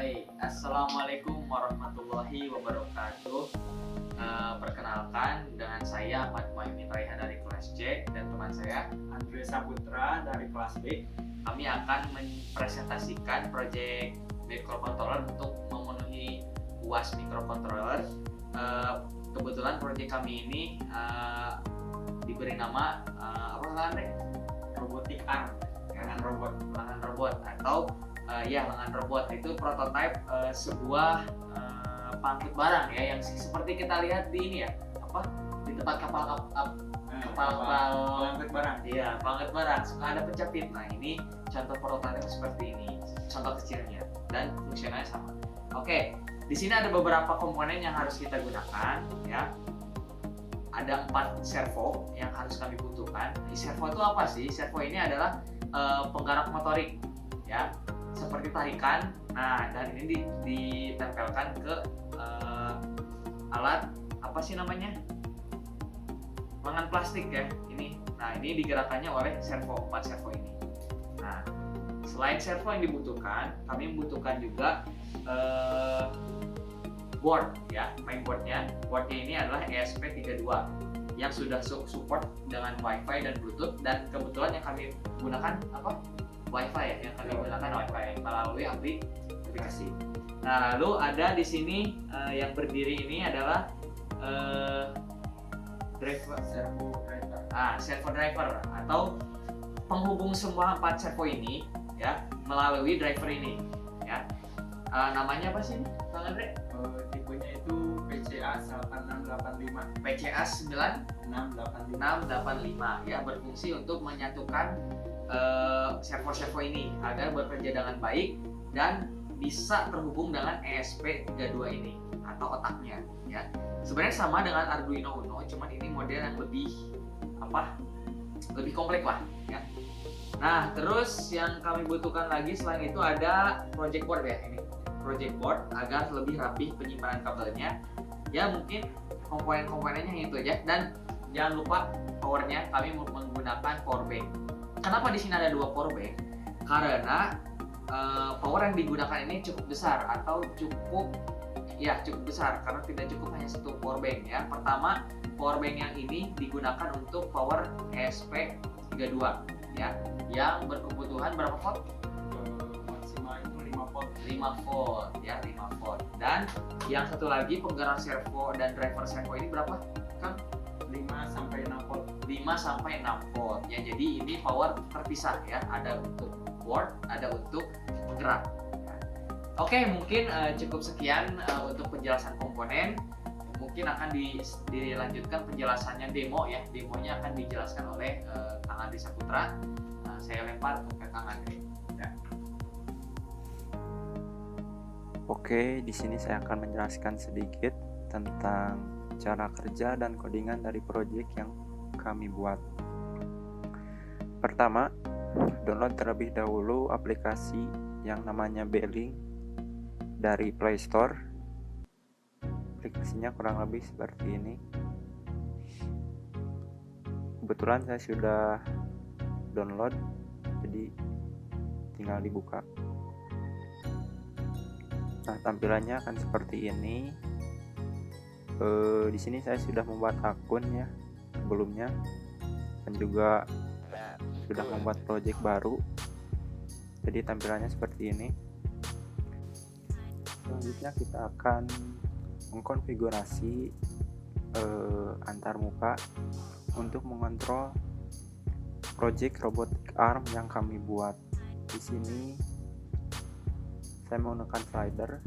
Baik, Assalamualaikum warahmatullahi wabarakatuh. Perkenalkan, dengan saya Ahmad Muhammad Raihan dari kelas C dan teman saya Andre Saputra dari kelas B. Kami akan mempresentasikan proyek microcontroller untuk memenuhi UAS microcontroller. Kebetulan proyek kami ini diberi nama apa Andre? Robotic arm, lengan robot Atau lengan robot. Itu prototipe sebuah pangkut barang ya, yang seperti kita lihat di ini ya, di tempat kapal pengangkut barang. Iya, pangkut barang suka ada penjepit. Nah, ini contoh prototipe seperti ini, contoh kecilnya, dan fungsionalnya sama. Oke, di sini ada beberapa komponen yang harus kita gunakan ya. Ada 4 servo yang harus kami butuhkan. Servo itu apa sih? Servo ini adalah penggerak motorik ya, seperti tarikan. Nah, dan ini ditempelkan ke alat apa sih namanya, lengan plastik ya ini. Nah, ini digerakkannya oleh 4 servo ini. Nah, selain servo yang dibutuhkan, kami membutuhkan juga board ya. Mainboardnya ini adalah ESP32 yang sudah support dengan WiFi dan Bluetooth, dan kebetulan yang kami gunakan WiFi ya, yang kami gunakan WiFi melalui aplikasi. Nah, lalu ada di sini yang berdiri ini adalah servo driver atau penghubung semua 4 servo ini ya melalui driver ini ya. Namanya apa sih Bang Andre? Tipenya itu PCA 9685. PCA 9685 ya, berfungsi untuk menyatukan servo-servo ini agar bekerja dengan baik dan bisa terhubung dengan ESP32 ini atau otaknya ya. Sebenarnya sama dengan Arduino Uno, cuman ini model yang lebih kompleks lah ya. Nah, terus yang kami butuhkan lagi selain itu ada project board ya, ini project board agar lebih rapi penyimpanan kabelnya ya. Mungkin komponen-komponennya itu aja, dan jangan lupa powernya. Kami menggunakan power bank. Kenapa di sini ada 2 power bank? Karena power yang digunakan ini cukup besar atau cukup besar, karena tidak cukup hanya 1 power bank ya. Pertama, power bank yang ini digunakan untuk power ESP32 ya, yang berkebutuhan berapa volt? Maksimal itu 5 volt. 5 volt ya, 5 volt. Dan yang satu lagi penggerak servo dan driver servo ini berapa, Kang? 5 sampai 6 volt. 5 sampai 6 volt ya. Jadi ini power terpisah ya, ada untuk board, ada untuk penggerak. Oke, mungkin cukup sekian untuk penjelasan komponen. Mungkin akan dilanjutkan penjelasannya demo ya. Demonya akan dijelaskan oleh Kang Andri Saputra. Saya lempar ke Kang Andri. Ya. Oke, di sini saya akan menjelaskan sedikit tentang cara kerja dan codingan dari proyek yang kami buat. Pertama, download terlebih dahulu aplikasi yang namanya Beeling dari Play Store. Aplikasinya kurang lebih seperti ini. Kebetulan saya sudah download, jadi tinggal dibuka. Nah, tampilannya akan seperti ini. Di sini saya sudah membuat akun ya sebelumnya, dan juga sudah membuat project baru. Jadi tampilannya seperti ini. Selanjutnya kita akan mengkonfigurasi antar muka untuk mengontrol project robotic arm yang kami buat. Di sini saya menggunakan slider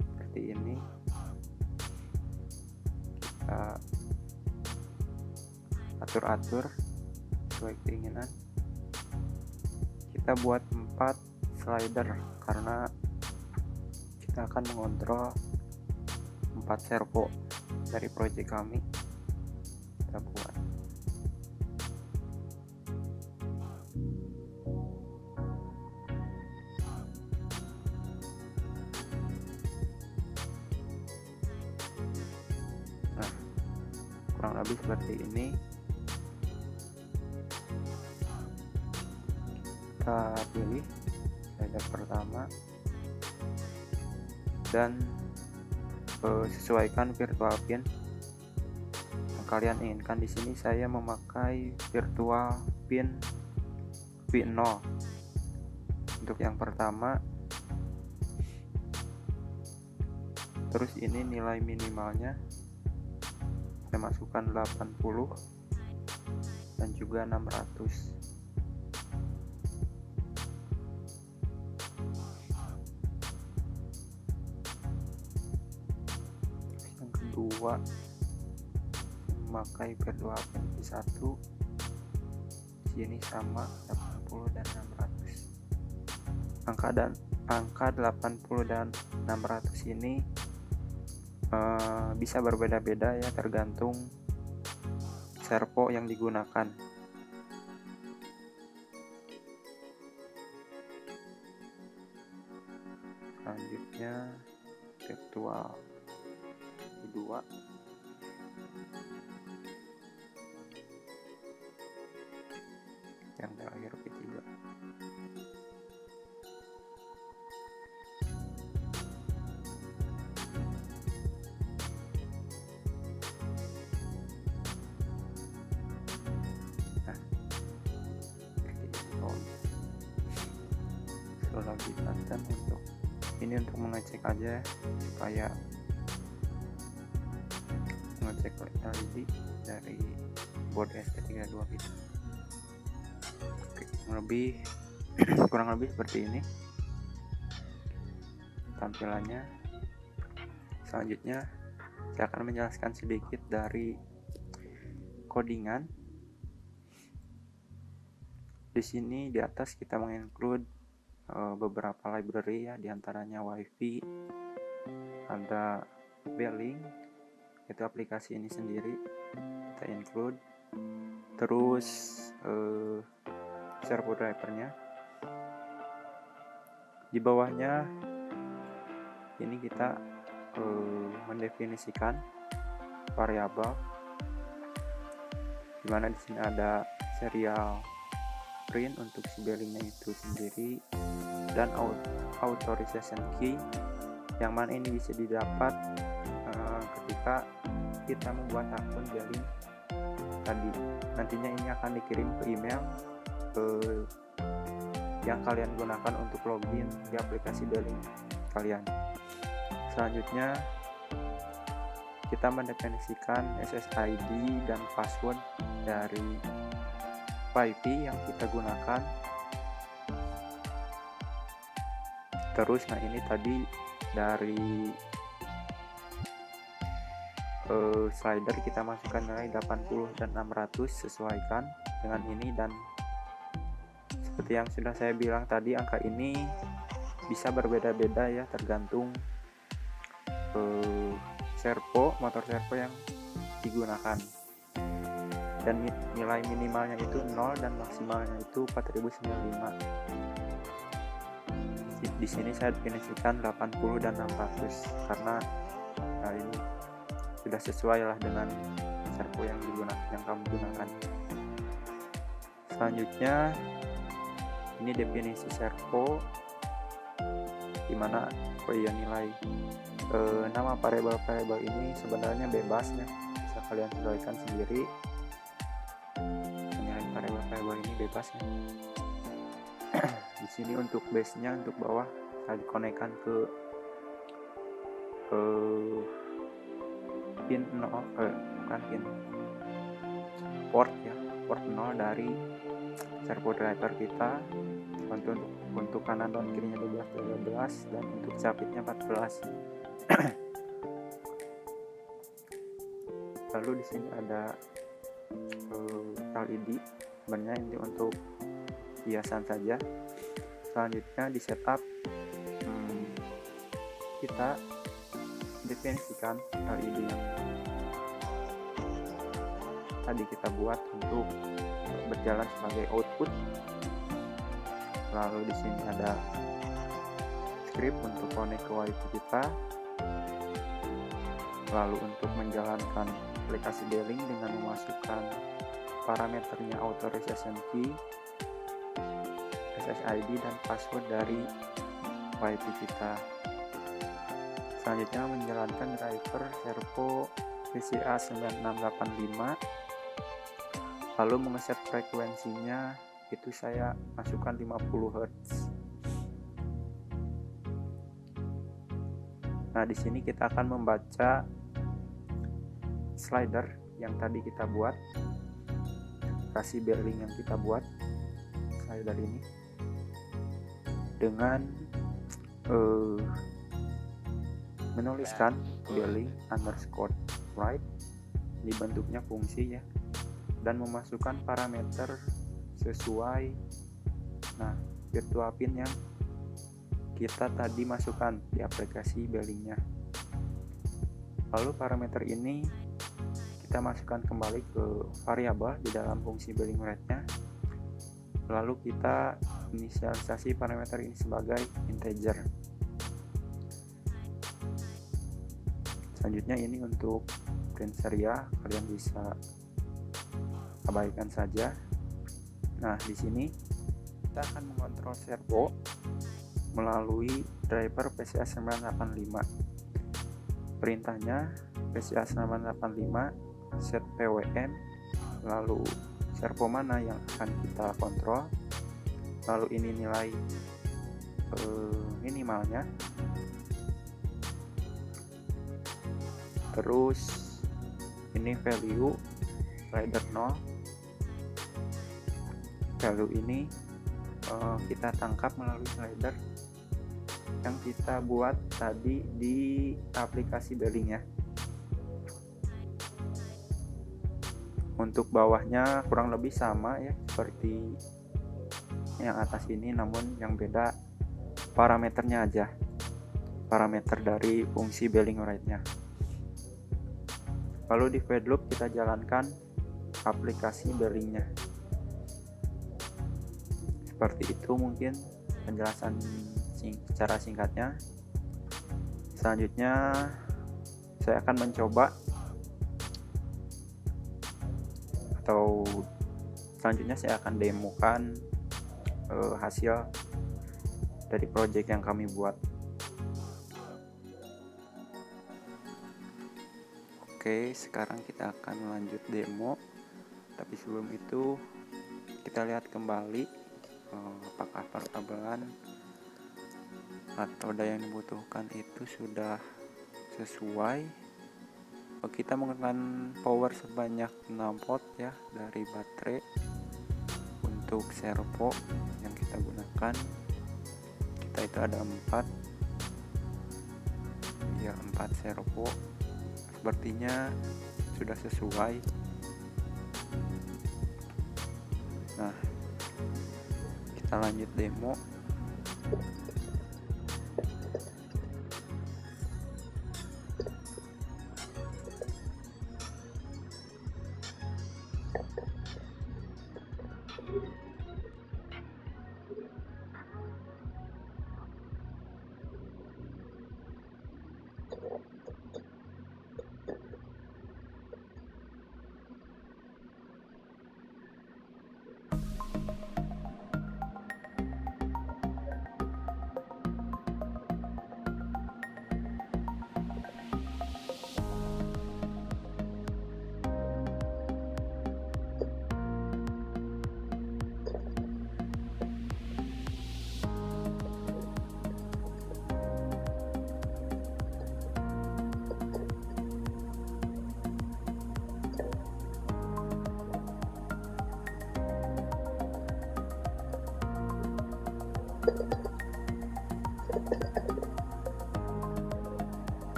seperti ini. Kita atur-atur sesuai keinginan. Kita buat 4 slider karena kita akan mengontrol 4 servo dari project kami. Kita buat kurang lebih seperti ini. Kita pilih slider pertama, dan sesuaikan virtual pin yang kalian inginkan. Di sini saya memakai virtual pin V0 untuk yang pertama. Terus ini nilai minimalnya saya masukkan 80 dan juga 600. Yang kedua memakai virtual pin V1, sini sama 80 dan 600. Angka 80 dan 600 ini bisa berbeda-beda ya, tergantung servo yang digunakan. Selanjutnya virtual V2, yang terakhir V3. Lagi dan untuk mengecek aja supaya mengecek LED dari board ST32 kita. Oke, kurang lebih seperti ini tampilannya. Selanjutnya saya akan menjelaskan sedikit dari codingan. Di sini di atas kita menginclude beberapa library ya, diantaranya WiFi, ada Beeling, itu aplikasi ini sendiri kita include, terus servo drivernya. Di bawahnya ini kita mendefinisikan variabel, dimana di sini ada serial print untuk si Beelingnya itu sendiri, dan authorization key, yang mana ini bisa didapat ketika kita membuat akun Beeling tadi. Nantinya ini akan dikirim ke email yang kalian gunakan untuk login di aplikasi Beeling kalian. Selanjutnya kita mendefinisikan SSID dan password dari WiFi yang kita gunakan. Terus ini tadi dari slider kita masukkan nilai 80 dan 600, sesuaikan dengan ini. Dan seperti yang sudah saya bilang tadi, angka ini bisa berbeda-beda ya, tergantung motor servo yang digunakan. Dan nilai minimalnya itu 0 dan maksimalnya itu 4095. Di sini saya definisikan 80 dan 600 karena hal ini sudah sesuai lah dengan servo yang kamu gunakan. Selanjutnya ini definisi servo, dimana nilai nama variabel ini sebenarnya bebas ya, bisa kalian sesuaikan sendiri. Nilai variabel ini bebas ya. Di sini untuk base-nya, untuk bawah saya dikonekkan ke pin 0, bukan pin, port 0 dari servo driver kita. Untuk kanan dan kirinya 12 dan untuk capitnya 14. Lalu di sini ada LED, sebenarnya ini untuk hiasan saja. Selanjutnya di setup, kita definisikan LED yang tadi kita buat untuk berjalan sebagai output. Lalu di sini ada script untuk connect ke WiFi kita. Lalu untuk menjalankan aplikasi Beeling dengan memasukkan parameternya authorization key, SSID dan password dari WiFi kita. Selanjutnya menjalankan driver servo PCA 9685, lalu mengeset frekuensinya itu saya masukkan 50 Hz. Nah, di sini kita akan membaca slider yang tadi kita buat, rasi bearing yang kita buat, slider ini dengan menuliskan bearing underscore right di bentuknya fungsi ya, dan memasukkan parameter sesuai virtual pin yang kita tadi masukkan di aplikasi bearingnya. Lalu parameter ini kita masukkan kembali ke variabel di dalam fungsi bearing rate-nya, lalu kita inisialisasi parameter ini sebagai integer. Selanjutnya ini untuk print serial, kalian bisa abaikan saja. Nah, di sini kita akan mengontrol servo melalui driver PCA 985. Perintahnya PCA 985 set PWM, lalu servo mana yang akan kita kontrol, lalu ini nilai minimalnya, terus ini value slider 0, value ini kita tangkap melalui slider yang kita buat tadi di aplikasi bearing ya. Untuk bawahnya kurang lebih sama ya seperti yang atas ini, namun yang beda parameternya aja, parameter dari fungsi bearing rate-nya. Lalu di fade loop kita jalankan aplikasi bearingnya. Seperti itu mungkin penjelasan secara singkatnya. Selanjutnya saya akan mencoba, atau selanjutnya saya akan demokan hasil dari project yang kami buat. Oke, sekarang kita akan lanjut demo, tapi sebelum itu kita lihat kembali apakah perkabelan atau daya yang dibutuhkan itu sudah sesuai. Kita menggunakan power sebanyak 6 volt ya dari baterai. Untuk servo yang kita gunakan, kita itu ada 4 servo, sepertinya sudah sesuai. Nah, kita lanjut demo.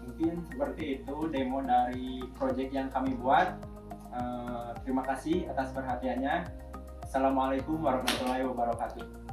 Mungkin seperti itu demo dari project yang kami buat. Terima kasih atas perhatiannya. Assalamualaikum warahmatullahi wabarakatuh.